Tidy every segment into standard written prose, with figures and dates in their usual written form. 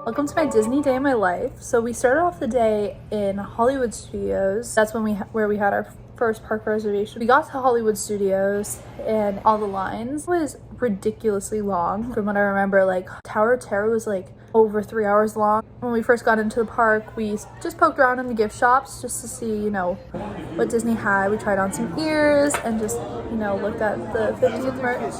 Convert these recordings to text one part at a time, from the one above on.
Welcome to my Disney day of my life. So we started off the day in Hollywood Studios. That's when where we had our first park reservation. We got to Hollywood Studios and all the lines was ridiculously long. From what I remember, like Tower of Terror was like over 3 hours long. When we first got into the park, we just poked around in the gift shops just to see, you know, what Disney had. We tried on some ears and just, you know, looked at the 50th merch.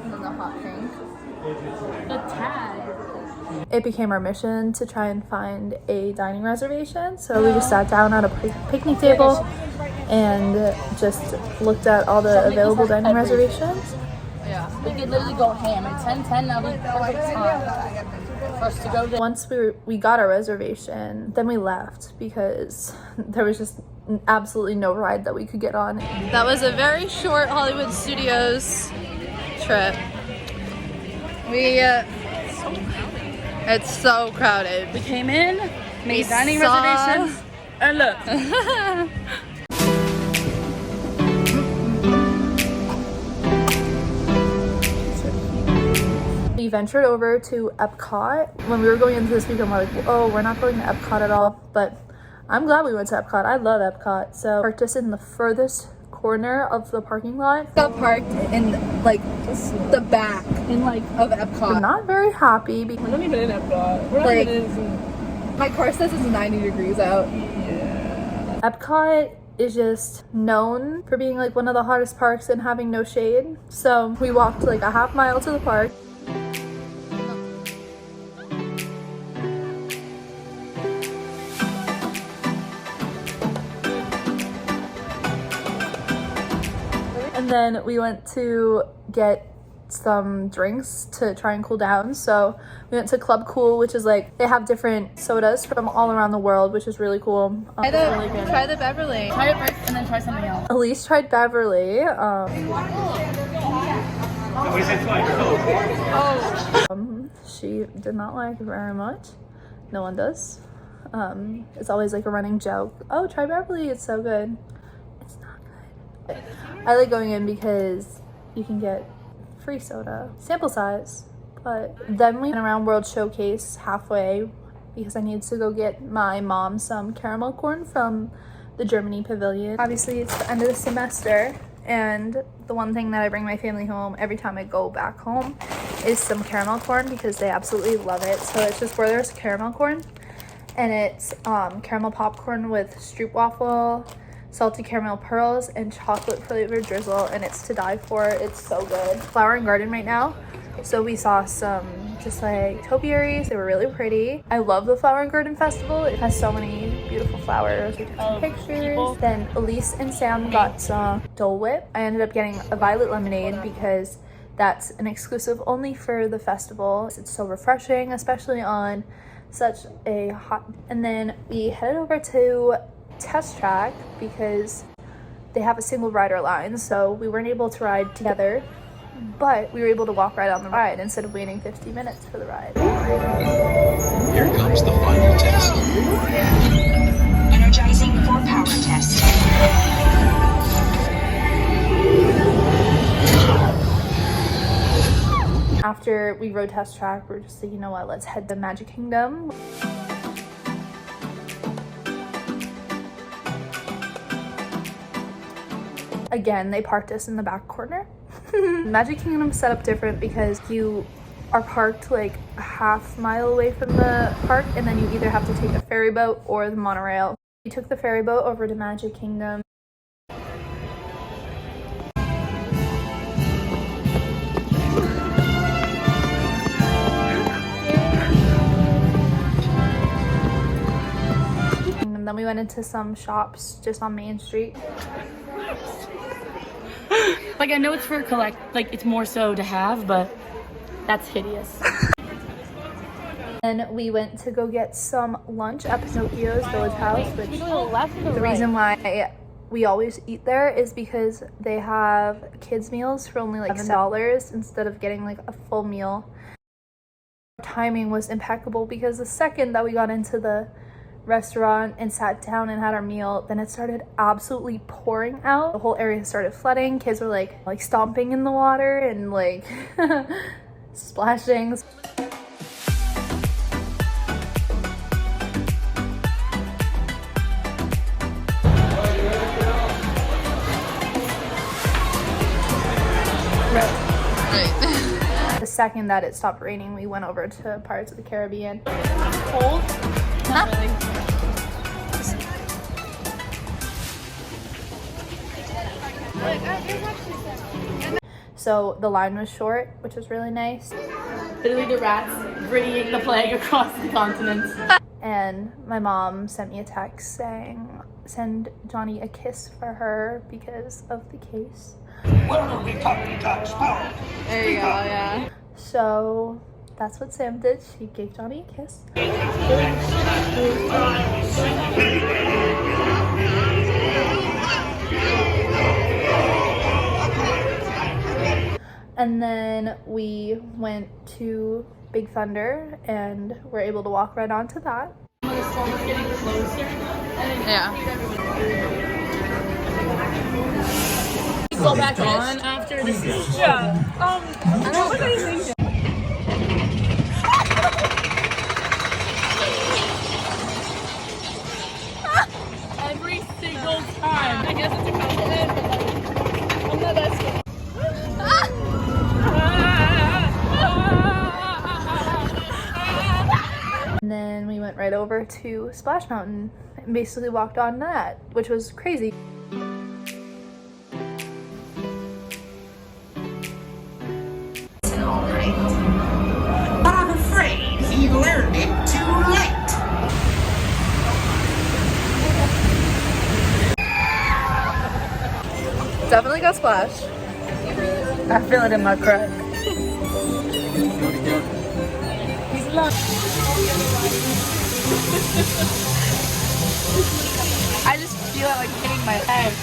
And then the hot pink. The tag. It became our mission to try and find a dining reservation. So we just sat down at a picnic table and just looked at all the available dining reservations. Yeah, we could literally go ham at 10:10. That was perfect time for us to go there. Once we got our reservation, then we left because there was just absolutely no ride that we could get on. That was a very short Hollywood Studios trip. It's so crowded. We came in, made dining reservations, and look. We ventured over to Epcot. When we were going into this weekend, we're like, oh, we're not going to Epcot at all. But I'm glad we went to Epcot. I love Epcot. So parked us in the furthest corner of the parking lot. Got parked in like the back of Epcot. We're not very happy because We're not even in Epcot. We're not Like- even in. my car says it's 90 degrees out. Yeah. Epcot is just known for being like one of the hottest parks and having no shade. So we walked like a half mile to the park. And then we went to get some drinks to try and cool down. So we went to Club Cool, which is like, they have different sodas from all around the world, which is really cool. Really good. Try the Beverly. Try it first and then try something else. Elise tried Beverly. She did not like it very much. No one does. It's always like a running joke. Oh, try Beverly, it's so good. It's not good. I like going in because you can get free soda, sample size. But then we went around World Showcase halfway because I needed to go get my mom some caramel corn from the Germany pavilion. Obviously it's the end of the semester, and the one thing that I bring my family home every time I go back home is some caramel corn because they absolutely love it. So it's just Werther's caramel corn, and it's caramel popcorn with stroopwafel, salty caramel pearls, and chocolate flavored drizzle, and it's to die for. It's so good. Flower and Garden right now. So we saw some just like topiaries. They were really pretty. I love the Flower and Garden Festival. It has so many beautiful flowers. We took some pictures. Then Elise and Sam got some Dole Whip. I ended up getting a violet lemonade because that's an exclusive only for the festival. It's so refreshing, especially on such a hot. And then we headed over to Test Track because they have a single rider line, so we weren't able to ride together, but we were able to walk right on the ride instead of waiting 50 minutes for the ride. Here comes the final test. Energizing for power test. After we rode Test Track, we were just like, you know what, let's head to Magic Kingdom. Again, they parked us in the back corner. Magic Kingdom is set up different because you are parked like a half mile away from the park, and then you either have to take a ferry boat or the monorail. We took the ferry boat over to Magic Kingdom. And then we went into some shops just on Main Street. Like, I know it's for like it's more so to have, but that's hideous. Then we went to go get some lunch at Pinocchio's Village House, which You go left or the right? reason why we always eat there is because they have kids meals for only like $7 instead of getting like a full meal. Timing was impeccable because the second that we got into the restaurant and sat down and had our meal, then it started absolutely pouring out. The whole area started flooding. Kids were like stomping in the water and like splashing. The second that it stopped raining, we went over to Pirates of the Caribbean. Cold? Not really. So the line was short, which was really nice. Literally the rats bringing the plague across the continent. And my mom sent me a text saying, send Johnny a kiss for her because of the case. There you go, yeah. So that's what Sam did. She gave Johnny a kiss. And then we went to Big Thunder and were able to walk right onto that. The storm was getting closer. Yeah. Go back on after this. Yeah. I don't know. Every single time. I guess it's a compliment, but like, I'm not that scared. And then we went right over to Splash Mountain and basically walked on that, which was crazy. But I'm afraid he learned it too late. Definitely got splashed. I feel it in my crack. I just feel it like hitting my head.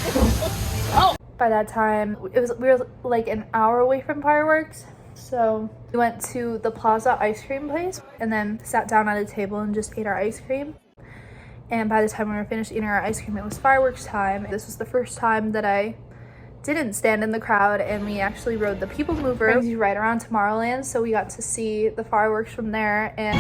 Oh! By that time, we were like an hour away from fireworks. So we went to the Plaza ice cream place and then sat down at a table and just ate our ice cream. And by the time we were finished eating our ice cream, it was fireworks time. This was the first time that I didn't stand in the crowd, and we actually rode the People Mover. It brings you right around Tomorrowland, so we got to see the fireworks from there. And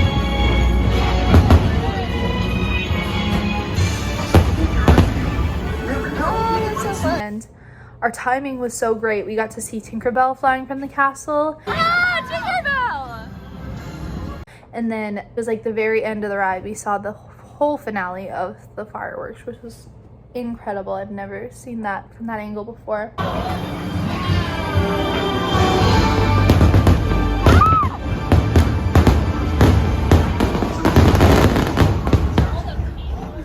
our timing was so great. We got to see Tinkerbell flying from the castle. Ah, Tinkerbell! And then it was like the very end of the ride, we saw the whole finale of the fireworks, which was incredible. I've never seen that from that angle before.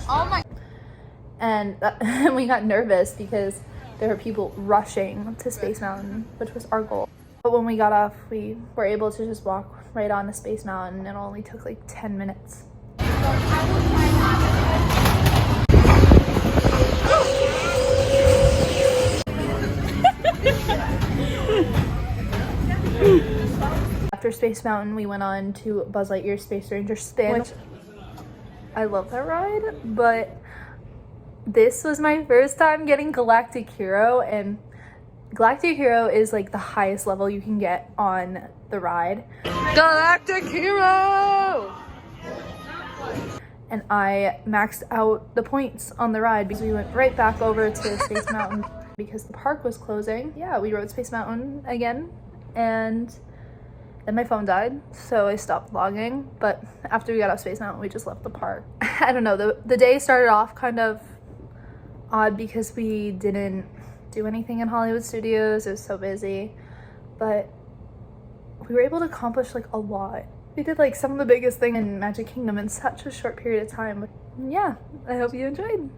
Oh my. And we got nervous because there were people rushing to Space Mountain, which was our goal. But when we got off, we were able to just walk right on to Space Mountain. It only took like 10 minutes. After Space Mountain, we went on to Buzz Lightyear Space Ranger Spin, which I love that ride, but this was my first time getting Galactic Hero, and Galactic Hero is like the highest level you can get on the ride. Galactic Hero! And I maxed out the points on the ride because we went right back over to Space Mountain because the park was closing. Yeah, we rode Space Mountain again, and then my phone died, so I stopped vlogging. But after we got off Space Mountain, we just left the park. I don't know, the day started off kind of odd because we didn't do anything in Hollywood Studios. It was so busy, but we were able to accomplish like a lot. We did like some of the biggest things in Magic Kingdom in such a short period of time. Yeah, I hope you enjoyed.